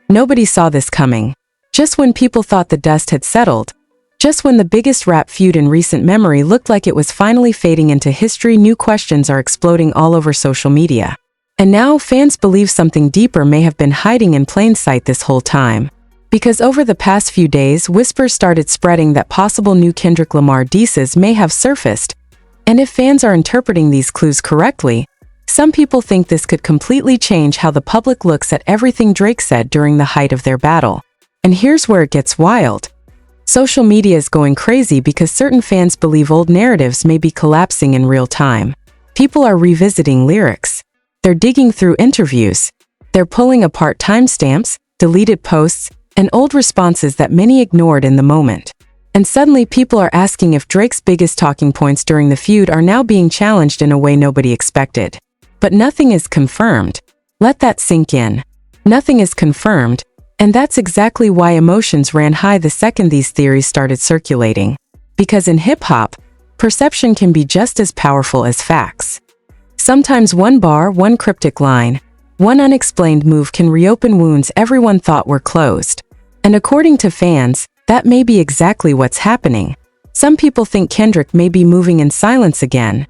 Nobody saw this coming. Just when people thought the dust had settled, just when the biggest rap feud in recent memory looked like it was finally fading into history, new questions are exploding all over social media. And now, fans believe something deeper may have been hiding in plain sight this whole time. Because over the past few days, whispers started spreading that possible new Kendrick Lamar disses may have surfaced. And if fans are interpreting these clues correctly, some people think this could completely change how the public looks at everything Drake said during the height of their battle. And here's where it gets wild. Social media is going crazy because certain fans believe old narratives may be collapsing in real time. People are revisiting lyrics. They're digging through interviews. They're pulling apart timestamps, deleted posts, and old responses that many ignored in the moment. And suddenly people are asking if Drake's biggest talking points during the feud are now being challenged in a way nobody expected. But nothing is confirmed. Let that sink in. Nothing is confirmed, and that's exactly why emotions ran high the second these theories started circulating. Because in hip-hop, perception can be just as powerful as facts. Sometimes one bar, one cryptic line, one unexplained move can reopen wounds everyone thought were closed. And according to fans, that may be exactly what's happening. Some people think Kendrick may be moving in silence again,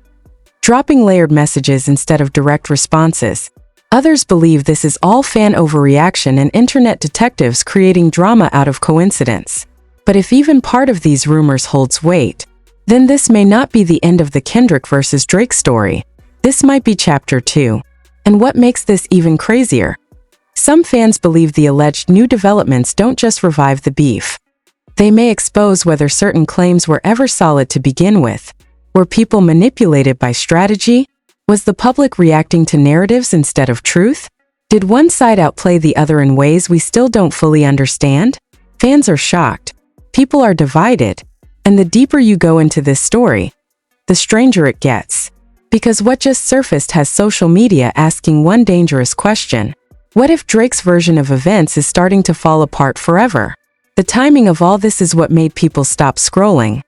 dropping layered messages instead of direct responses. Others believe this is all fan overreaction and internet detectives creating drama out of coincidence. But if even part of these rumors holds weight, then this may not be the end of the Kendrick versus Drake story. This might be chapter 2. And what makes this even crazier? Some fans believe the alleged new developments don't just revive the beef. They may expose whether certain claims were ever solid to begin with. Were people manipulated by strategy? Was the public reacting to narratives instead of truth? Did one side outplay the other in ways we still don't fully understand? Fans are shocked. People are divided. And the deeper you go into this story, the stranger it gets. Because what just surfaced has social media asking one dangerous question. What if Drake's version of events is starting to fall apart forever? The timing of all this is what made people stop scrolling.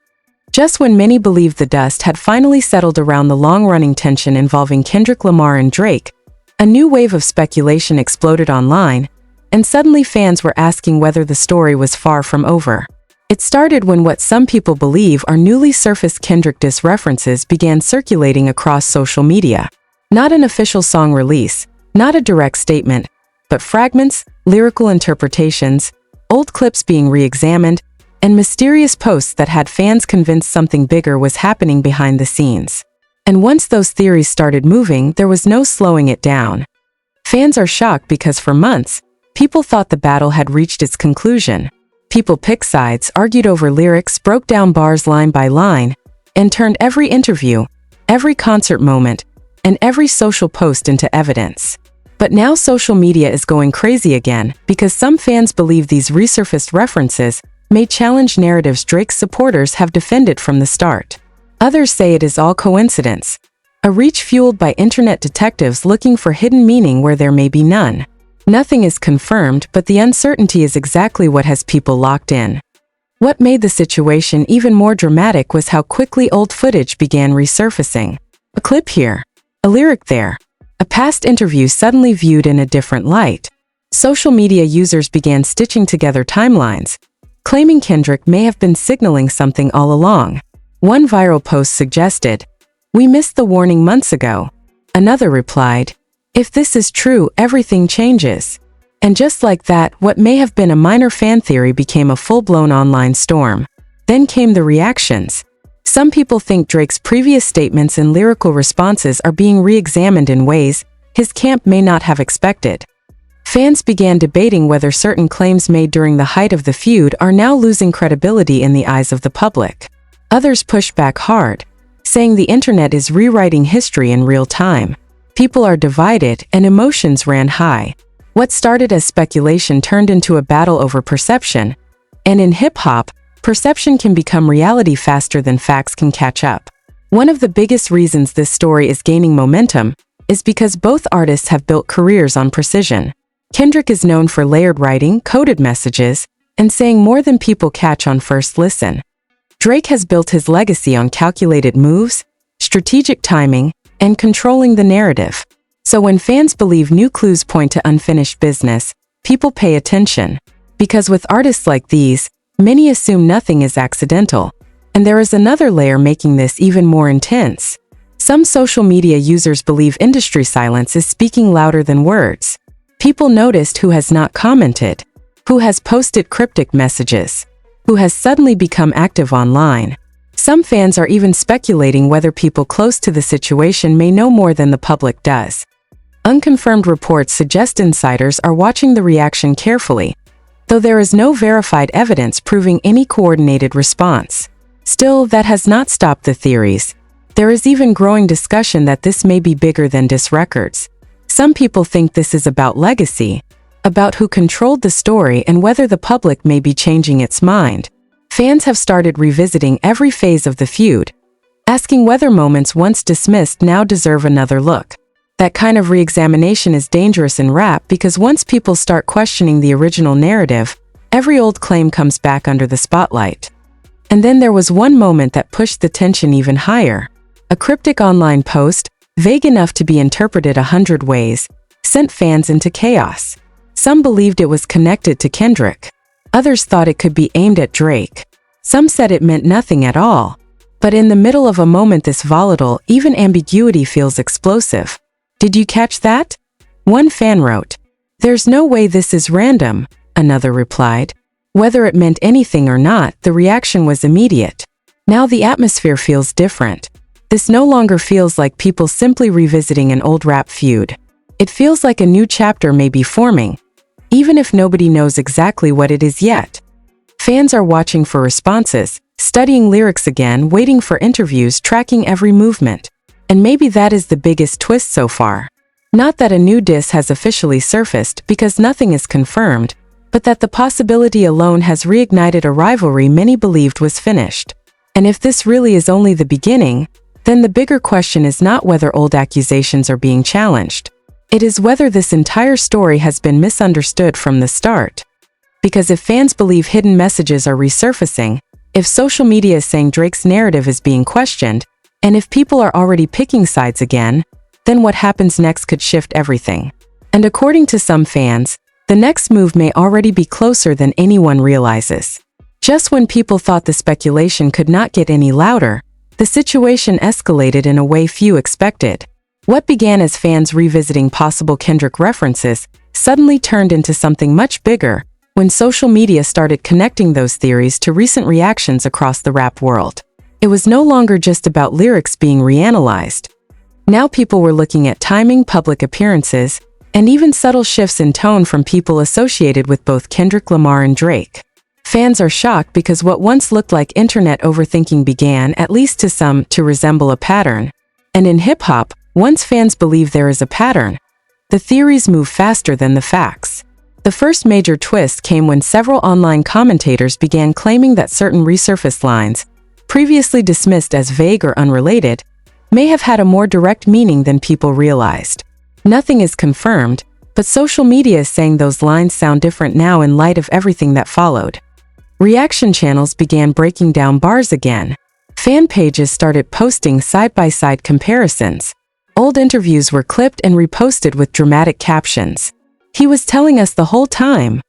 Just when many believed the dust had finally settled around the long-running tension involving Kendrick Lamar and Drake, a new wave of speculation exploded online, and suddenly fans were asking whether the story was far from over. It started when what some people believe are newly surfaced Kendrick diss references began circulating across social media. Not an official song release, not a direct statement, but fragments, lyrical interpretations, old clips being re-examined, and mysterious posts that had fans convinced something bigger was happening behind the scenes. And once those theories started moving, there was no slowing it down. Fans are shocked because for months, people thought the battle had reached its conclusion. People picked sides, argued over lyrics, broke down bars line by line, and turned every interview, every concert moment, and every social post into evidence. But now social media is going crazy again because some fans believe these resurfaced references may challenge narratives Drake's supporters have defended from the start. Others say it is all coincidence, a reach fueled by internet detectives looking for hidden meaning where there may be none. Nothing is confirmed, but the uncertainty is exactly what has people locked in. What made the situation even more dramatic was how quickly old footage began resurfacing. A clip here, a lyric there, a past interview suddenly viewed in a different light. Social media users began stitching together timelines, claiming Kendrick may have been signaling something all along. One viral post suggested, "We missed the warning months ago." Another replied, "If this is true, everything changes." And just like that, what may have been a minor fan theory became a full-blown online storm. Then came the reactions. Some people think Drake's previous statements and lyrical responses are being re-examined in ways his camp may not have expected. Fans began debating whether certain claims made during the height of the feud are now losing credibility in the eyes of the public. Others pushed back hard, saying the internet is rewriting history in real time. People are divided and emotions ran high. What started as speculation turned into a battle over perception. And in hip-hop, perception can become reality faster than facts can catch up. One of the biggest reasons this story is gaining momentum is because both artists have built careers on precision. Kendrick is known for layered writing, coded messages, and saying more than people catch on first listen. Drake has built his legacy on calculated moves, strategic timing, and controlling the narrative. So when fans believe new clues point to unfinished business, people pay attention. Because with artists like these, many assume nothing is accidental. And there is another layer making this even more intense. Some social media users believe industry silence is speaking louder than words. People noticed who has not commented, who has posted cryptic messages, who has suddenly become active online. Some fans are even speculating whether people close to the situation may know more than the public does. Unconfirmed reports suggest insiders are watching the reaction carefully, though there is no verified evidence proving any coordinated response. Still, that has not stopped the theories. There is even growing discussion that this may be bigger than diss records. Some people think this is about legacy, about who controlled the story and whether the public may be changing its mind. Fans have started revisiting every phase of the feud, asking whether moments once dismissed now deserve another look. That kind of re-examination is dangerous in rap because once people start questioning the original narrative, every old claim comes back under the spotlight. And then there was one moment that pushed the tension even higher. A cryptic online post, vague enough to be interpreted 100 ways, sent fans into chaos. Some believed it was connected to Kendrick. Others thought it could be aimed at Drake. Some said it meant nothing at all. But in the middle of a moment this volatile, even ambiguity feels explosive. Did you catch that? One fan wrote, "There's no way this is random," another replied. Whether it meant anything or not, the reaction was immediate. Now the atmosphere feels different. This no longer feels like people simply revisiting an old rap feud. It feels like a new chapter may be forming, even if nobody knows exactly what it is yet. Fans are watching for responses, studying lyrics again, waiting for interviews, tracking every movement. And maybe that is the biggest twist so far. Not that a new diss has officially surfaced because nothing is confirmed, but that the possibility alone has reignited a rivalry many believed was finished. And if this really is only the beginning, then the bigger question is not whether old accusations are being challenged. It is whether this entire story has been misunderstood from the start. Because if fans believe hidden messages are resurfacing, if social media is saying Drake's narrative is being questioned, and if people are already picking sides again, then what happens next could shift everything. And according to some fans, the next move may already be closer than anyone realizes. Just when people thought the speculation could not get any louder, the situation escalated in a way few expected. What began as fans revisiting possible Kendrick references suddenly turned into something much bigger when social media started connecting those theories to recent reactions across the rap world. It was no longer just about lyrics being reanalyzed. Now people were looking at timing, public appearances, and even subtle shifts in tone from people associated with both Kendrick Lamar and Drake. Fans are shocked because what once looked like internet overthinking began, at least to some, to resemble a pattern. And in hip-hop, once fans believe there is a pattern, the theories move faster than the facts. The first major twist came when several online commentators began claiming that certain resurfaced lines, previously dismissed as vague or unrelated, may have had a more direct meaning than people realized. Nothing is confirmed, but social media is saying those lines sound different now in light of everything that followed. Reaction channels began breaking down bars again. Fan pages started posting side-by-side comparisons. Old interviews were clipped and reposted with dramatic captions. "He was telling us the whole time,"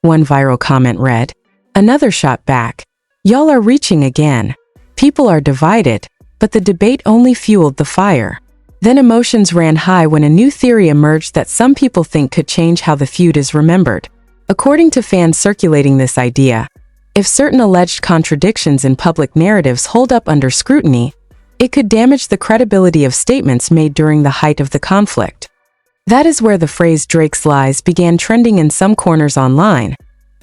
one viral comment read. Another shot back, "Y'all are reaching again." People are divided, but the debate only fueled the fire. Then emotions ran high when a new theory emerged that some people think could change how the feud is remembered. According to fans circulating this idea, if certain alleged contradictions in public narratives hold up under scrutiny, it could damage the credibility of statements made during the height of the conflict. That is where the phrase "Drake's lies" began trending in some corners online.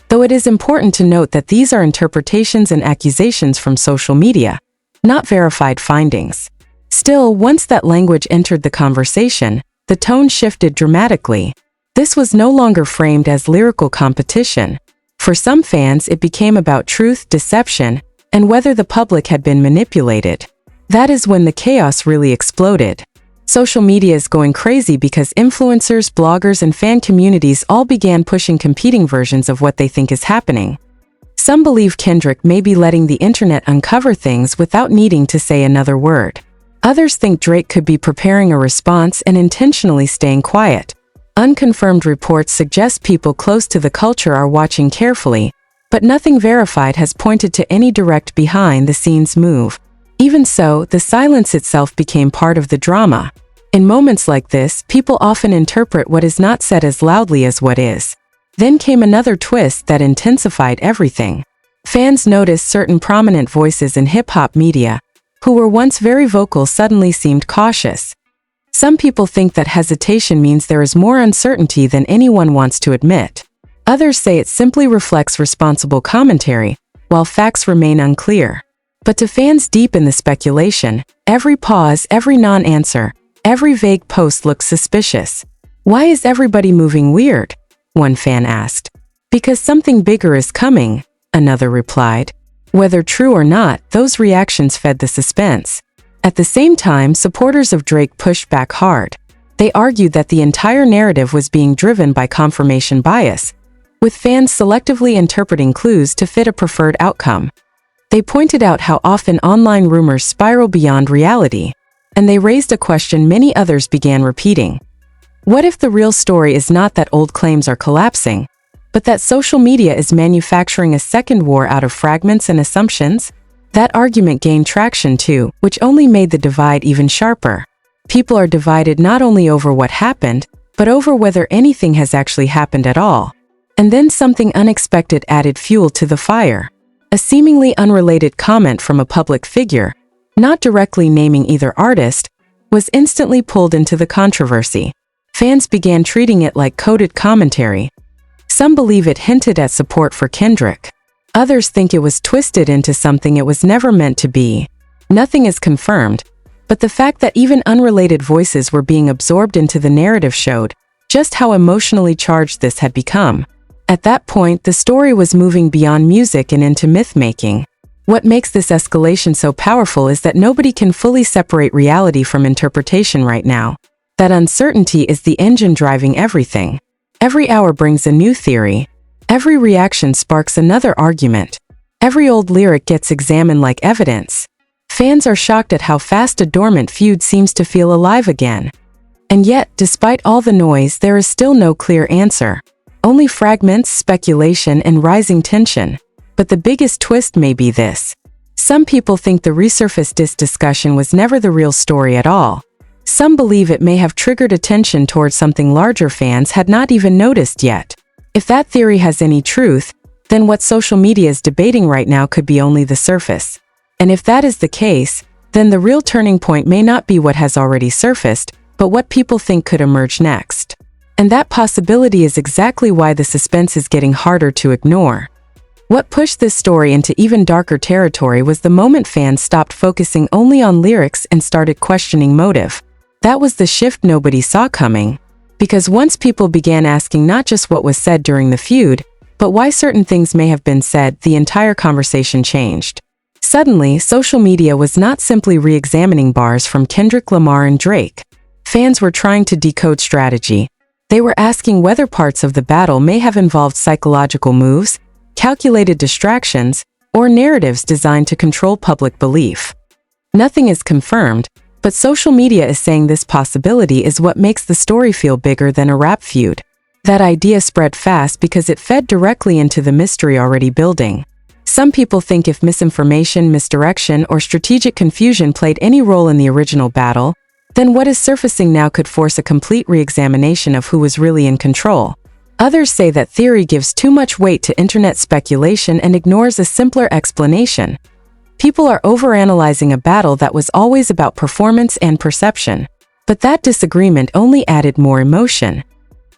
Though it is important to note that these are interpretations and accusations from social media, not verified findings. Still, once that language entered the conversation, the tone shifted dramatically. This was no longer framed as lyrical competition. For some fans, it became about truth, deception, and whether the public had been manipulated. That is when the chaos really exploded. Social media is going crazy because influencers, bloggers, and fan communities all began pushing competing versions of what they think is happening. Some believe Kendrick may be letting the internet uncover things without needing to say another word. Others think Drake could be preparing a response and intentionally staying quiet. Unconfirmed reports suggest people close to the culture are watching carefully, but nothing verified has pointed to any direct behind-the-scenes move. Even so, the silence itself became part of the drama. In moments like this, people often interpret what is not said as loudly as what is. Then came another twist that intensified everything. Fans noticed certain prominent voices in hip-hop media, who were once very vocal, suddenly seemed cautious. Some people think that hesitation means there is more uncertainty than anyone wants to admit. Others say it simply reflects responsible commentary, while facts remain unclear. But to fans deep in the speculation, every pause, every non-answer, every vague post looks suspicious. Why is everybody moving weird? One fan asked. Because something bigger is coming, another replied. Whether true or not, those reactions fed the suspense. At the same time, supporters of Drake pushed back hard. They argued that the entire narrative was being driven by confirmation bias, with fans selectively interpreting clues to fit a preferred outcome. They pointed out how often online rumors spiral beyond reality, and they raised a question many others began repeating. What if the real story is not that old claims are collapsing, but that social media is manufacturing a second war out of fragments and assumptions? That argument gained traction too, which only made the divide even sharper. People are divided not only over what happened, but over whether anything has actually happened at all. And then something unexpected added fuel to the fire. A seemingly unrelated comment from a public figure, not directly naming either artist, was instantly pulled into the controversy. Fans began treating it like coded commentary. Some believe it hinted at support for Kendrick. Others think it was twisted into something it was never meant to be. Nothing is confirmed, but the fact that even unrelated voices were being absorbed into the narrative showed just how emotionally charged this had become. At that point, the story was moving beyond music and into myth-making. What makes this escalation so powerful is that nobody can fully separate reality from interpretation right now. That uncertainty is the engine driving everything. Every hour brings a new theory. Every reaction sparks another argument. Every old lyric gets examined like evidence. Fans are shocked at how fast a dormant feud seems to feel alive again. And yet, despite all the noise, there is still no clear answer. Only fragments, speculation, and rising tension. But the biggest twist may be this. Some people think the resurfaced diss discussion was never the real story at all. Some believe it may have triggered attention towards something larger fans had not even noticed yet. If that theory has any truth, then what social media is debating right now could be only the surface. And if that is the case, then the real turning point may not be what has already surfaced, but what people think could emerge next. And that possibility is exactly why the suspense is getting harder to ignore. What pushed this story into even darker territory was the moment fans stopped focusing only on lyrics and started questioning motive. That was the shift nobody saw coming. Because once people began asking not just what was said during the feud, but why certain things may have been said, the entire conversation changed. Suddenly, social media was not simply re-examining bars from Kendrick Lamar and Drake. Fans were trying to decode strategy. They were asking whether parts of the battle may have involved psychological moves, calculated distractions, or narratives designed to control public belief. Nothing is confirmed, but social media is saying this possibility is what makes the story feel bigger than a rap feud. That idea spread fast because it fed directly into the mystery already building. Some people think if misinformation, misdirection, or strategic confusion played any role in the original battle, then what is surfacing now could force a complete re-examination of who was really in control. Others say that theory gives too much weight to internet speculation and ignores a simpler explanation. People are overanalyzing a battle that was always about performance and perception. But that disagreement only added more emotion.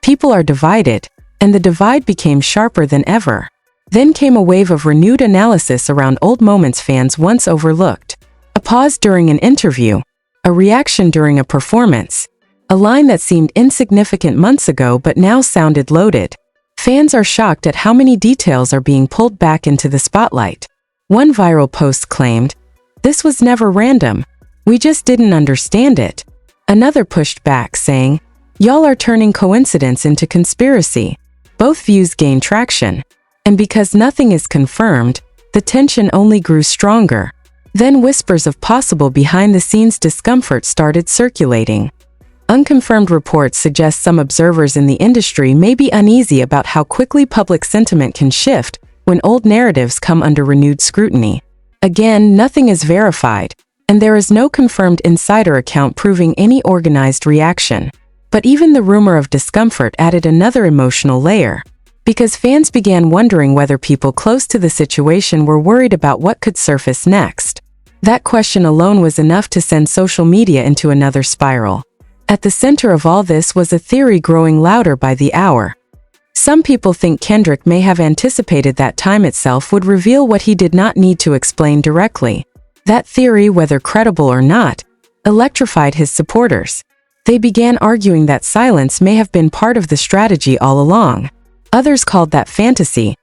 People are divided, and the divide became sharper than ever. Then came a wave of renewed analysis around old moments fans once overlooked. A pause during an interview, a reaction during a performance, a line that seemed insignificant months ago but now sounded loaded. Fans are shocked at how many details are being pulled back into the spotlight. One viral post claimed, "This was never random. We just didn't understand it." Another pushed back, saying, "Y'all are turning coincidence into conspiracy." Both views gained traction. And because nothing is confirmed, the tension only grew stronger. Then whispers of possible behind-the-scenes discomfort started circulating. Unconfirmed reports suggest some observers in the industry may be uneasy about how quickly public sentiment can shift when old narratives come under renewed scrutiny. Again, nothing is verified, and there is no confirmed insider account proving any organized reaction. But even the rumor of discomfort added another emotional layer, because fans began wondering whether people close to the situation were worried about what could surface next. That question alone was enough to send social media into another spiral. At the center of all this was a theory growing louder by the hour. Some people think Kendrick may have anticipated that time itself would reveal what he did not need to explain directly. That theory, whether credible or not, electrified his supporters. They began arguing that silence may have been part of the strategy all along. Others called that fantasy,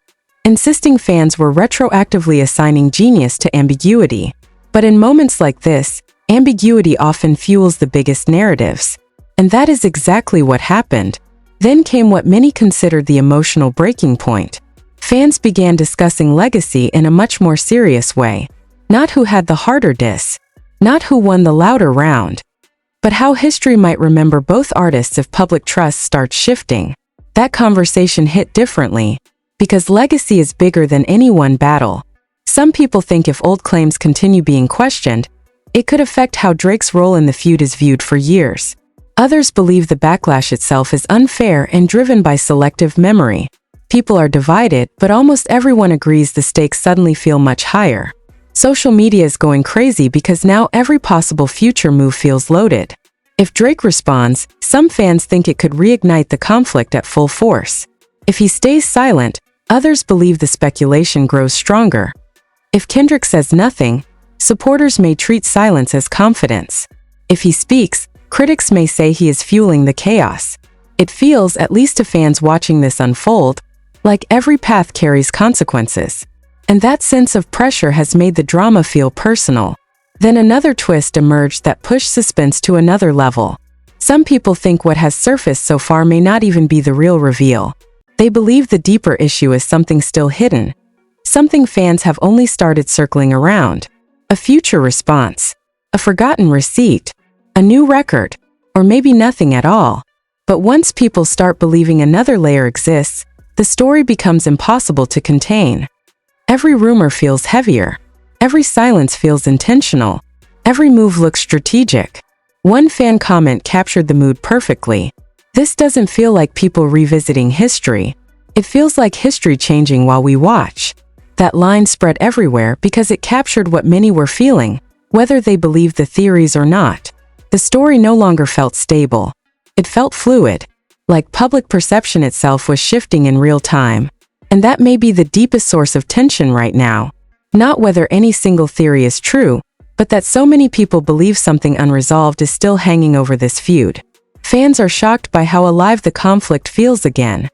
insisting fans were retroactively assigning genius to ambiguity. But in moments like this, ambiguity often fuels the biggest narratives. And that is exactly what happened. Then came what many considered the emotional breaking point. Fans began discussing legacy in a much more serious way. Not who had the harder diss, not who won the louder round, but how history might remember both artists if public trust starts shifting. That conversation hit differently, because legacy is bigger than any one battle. Some people think if old claims continue being questioned, it could affect how Drake's role in the feud is viewed for years. Others believe the backlash itself is unfair and driven by selective memory. People are divided, but almost everyone agrees the stakes suddenly feel much higher. Social media is going crazy because now every possible future move feels loaded. If Drake responds, some fans think it could reignite the conflict at full force. If he stays silent, others believe the speculation grows stronger. If Kendrick says nothing, supporters may treat silence as confidence. If he speaks, critics may say he is fueling the chaos. It feels, at least to fans watching this unfold, like every path carries consequences. And that sense of pressure has made the drama feel personal. Then another twist emerged that pushed suspense to another level. Some people think what has surfaced so far may not even be the real reveal. They believe the deeper issue is something still hidden, something fans have only started circling around. A future response, a forgotten receipt, a new record, or maybe nothing at all. But once people start believing another layer exists, the story becomes impossible to contain. Every rumor feels heavier. Every silence feels intentional. Every move looks strategic. One fan comment captured the mood perfectly. This doesn't feel like people revisiting history. It feels like history changing while we watch. That line spread everywhere because it captured what many were feeling, whether they believed the theories or not. The story no longer felt stable. It felt fluid, like public perception itself was shifting in real time. And that may be the deepest source of tension right now. Not whether any single theory is true, but that so many people believe something unresolved is still hanging over this feud. Fans are shocked by how alive the conflict feels again.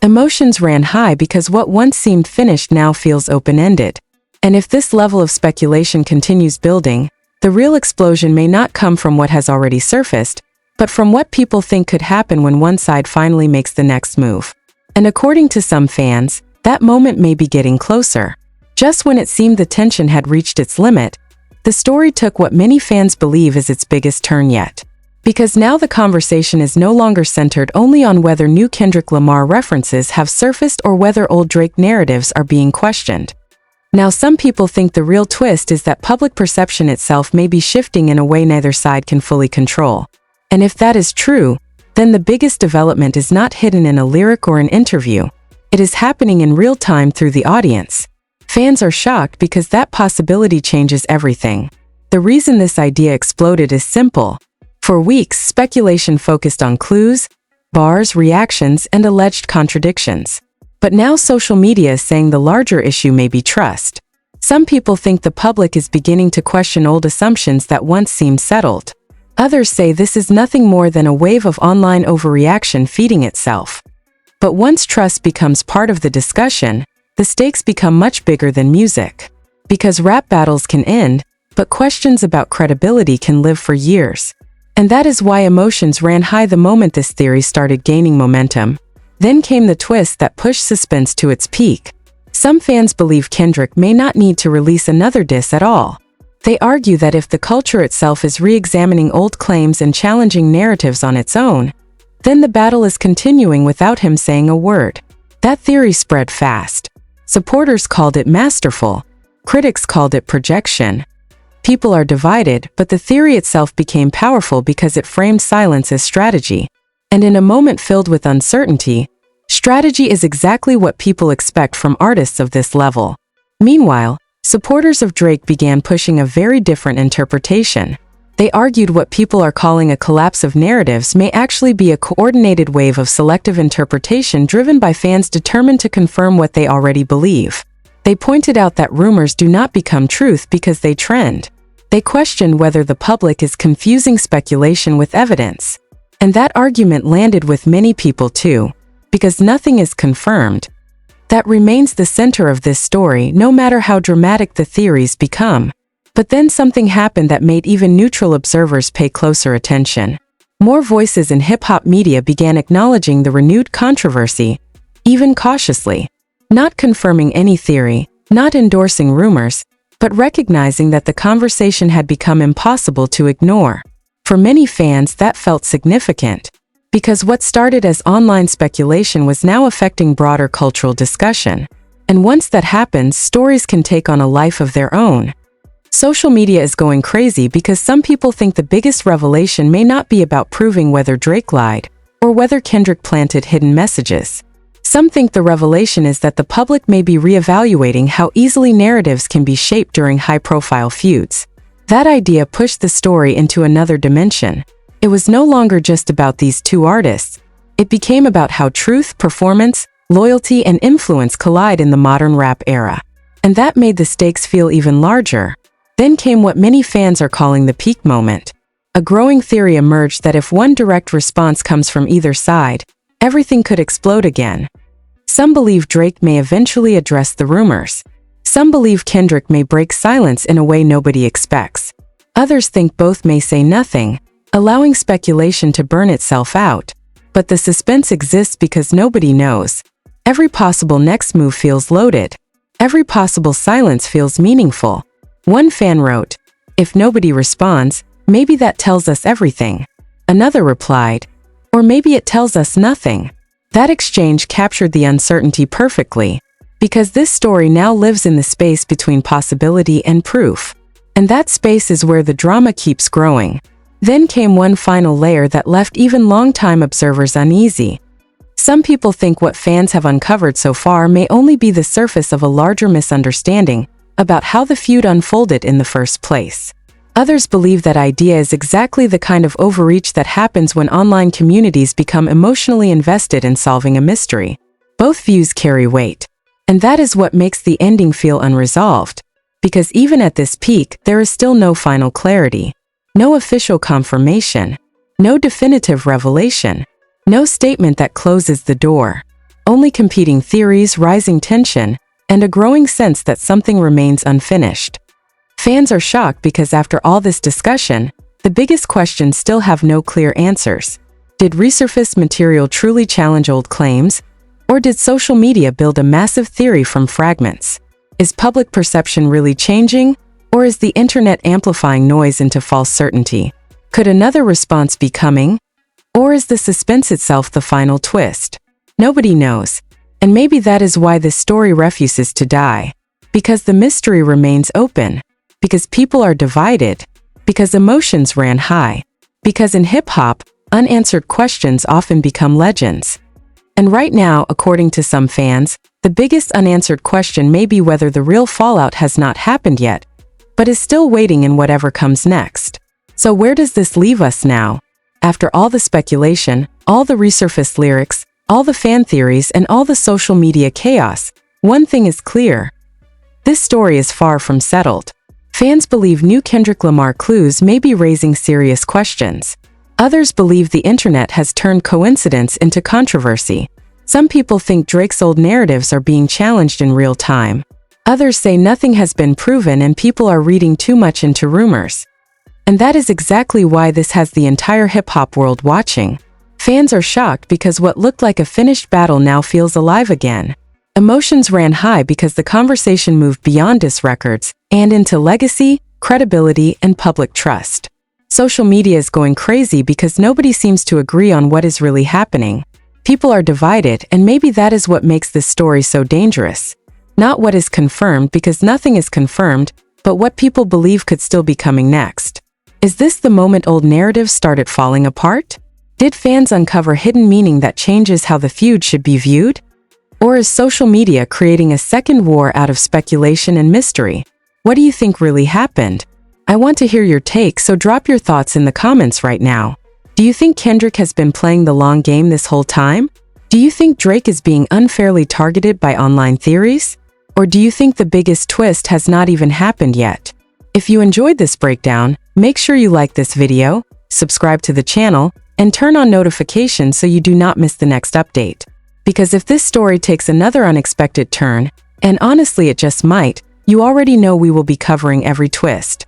Emotions ran high because what once seemed finished now feels open-ended. And if this level of speculation continues building, the real explosion may not come from what has already surfaced, but from what people think could happen when one side finally makes the next move. And according to some fans, that moment may be getting closer. Just when it seemed the tension had reached its limit, the story took what many fans believe is its biggest turn yet. Because now the conversation is no longer centered only on whether new Kendrick Lamar references have surfaced or whether old Drake narratives are being questioned. Now some people think the real twist is that public perception itself may be shifting in a way neither side can fully control. And if that is true, then the biggest development is not hidden in a lyric or an interview. It is happening in real time through the audience. Fans are shocked because that possibility changes everything. The reason this idea exploded is simple. For weeks, speculation focused on clues, bars, reactions, and alleged contradictions. But now social media is saying the larger issue may be trust. Some people think the public is beginning to question old assumptions that once seemed settled. Others say this is nothing more than a wave of online overreaction feeding itself. But once trust becomes part of the discussion, the stakes become much bigger than music. Because rap battles can end, but questions about credibility can live for years. And that is why emotions ran high the moment this theory started gaining momentum. Then came the twist that pushed suspense to its peak. Some fans believe Kendrick may not need to release another diss at all. They argue that if the culture itself is re-examining old claims and challenging narratives on its own, then the battle is continuing without him saying a word. That theory spread fast. Supporters called it masterful. Critics called it projection. People are divided, but the theory itself became powerful because it framed silence as strategy. And in a moment filled with uncertainty, strategy is exactly what people expect from artists of this level. Meanwhile, supporters of Drake began pushing a very different interpretation. They argued what people are calling a collapse of narratives may actually be a coordinated wave of selective interpretation driven by fans determined to confirm what they already believe. They pointed out that rumors do not become truth because they trend. They questioned whether the public is confusing speculation with evidence. And that argument landed with many people too, because nothing is confirmed. That remains the center of this story no matter how dramatic the theories become. But then something happened that made even neutral observers pay closer attention. More voices in hip-hop media began acknowledging the renewed controversy, even cautiously. Not confirming any theory, not endorsing rumors, but recognizing that the conversation had become impossible to ignore. For many fans, that felt significant, because what started as online speculation was now affecting broader cultural discussion. And once that happens, stories can take on a life of their own. Social media is going crazy because some people think the biggest revelation may not be about proving whether Drake lied, or whether Kendrick planted hidden messages. Some think the revelation is that the public may be reevaluating how easily narratives can be shaped during high-profile feuds. That idea pushed the story into another dimension. It was no longer just about these two artists. It became about how truth, performance, loyalty, and influence collide in the modern rap era. And that made the stakes feel even larger. Then came what many fans are calling the peak moment. A growing theory emerged that if one direct response comes from either side, everything could explode again. Some believe Drake may eventually address the rumors. Some believe Kendrick may break silence in a way nobody expects. Others think both may say nothing, allowing speculation to burn itself out. But the suspense exists because nobody knows. Every possible next move feels loaded. Every possible silence feels meaningful. One fan wrote, "If nobody responds, maybe that tells us everything." Another replied, "Or maybe it tells us nothing." That exchange captured the uncertainty perfectly, because this story now lives in the space between possibility and proof. And that space is where the drama keeps growing. Then came one final layer that left even longtime observers uneasy. Some people think what fans have uncovered so far may only be the surface of a larger misunderstanding about how the feud unfolded in the first place. Others believe that idea is exactly the kind of overreach that happens when online communities become emotionally invested in solving a mystery. Both views carry weight. And that is what makes the ending feel unresolved. Because even at this peak, there is still no final clarity. No official confirmation. No definitive revelation. No statement that closes the door. Only competing theories, rising tension, and a growing sense that something remains unfinished. Fans are shocked because after all this discussion, the biggest questions still have no clear answers. Did resurfaced material truly challenge old claims? Or did social media build a massive theory from fragments? Is public perception really changing? Or is the internet amplifying noise into false certainty? Could another response be coming? Or is the suspense itself the final twist? Nobody knows. And maybe that is why this story refuses to die. Because the mystery remains open. Because people are divided. Because emotions ran high. Because in hip-hop, unanswered questions often become legends. And right now, according to some fans, the biggest unanswered question may be whether the real fallout has not happened yet, but is still waiting in whatever comes next. So where does this leave us now? After all the speculation, all the resurfaced lyrics, all the fan theories, and all the social media chaos, one thing is clear. This story is far from settled. Fans believe new Kendrick Lamar clues may be raising serious questions. Others believe the internet has turned coincidence into controversy. Some people think Drake's old narratives are being challenged in real time. Others say nothing has been proven and people are reading too much into rumors. And that is exactly why this has the entire hip-hop world watching. Fans are shocked because what looked like a finished battle now feels alive again. Emotions ran high because the conversation moved beyond diss records and into legacy, credibility, and public trust. Social media is going crazy because nobody seems to agree on what is really happening. People are divided, and maybe that is what makes this story so dangerous. Not what is confirmed, because nothing is confirmed, but what people believe could still be coming next. Is this the moment old narratives started falling apart? Did fans uncover hidden meaning that changes how the feud should be viewed? Or is social media creating a second war out of speculation and mystery? What do you think really happened? I want to hear your take, so drop your thoughts in the comments right now. Do you think Kendrick has been playing the long game this whole time? Do you think Drake is being unfairly targeted by online theories? Or do you think the biggest twist has not even happened yet? If you enjoyed this breakdown, make sure you like this video, subscribe to the channel, and turn on notifications so you do not miss the next update. Because if this story takes another unexpected turn, and honestly it just might, you already know we will be covering every twist.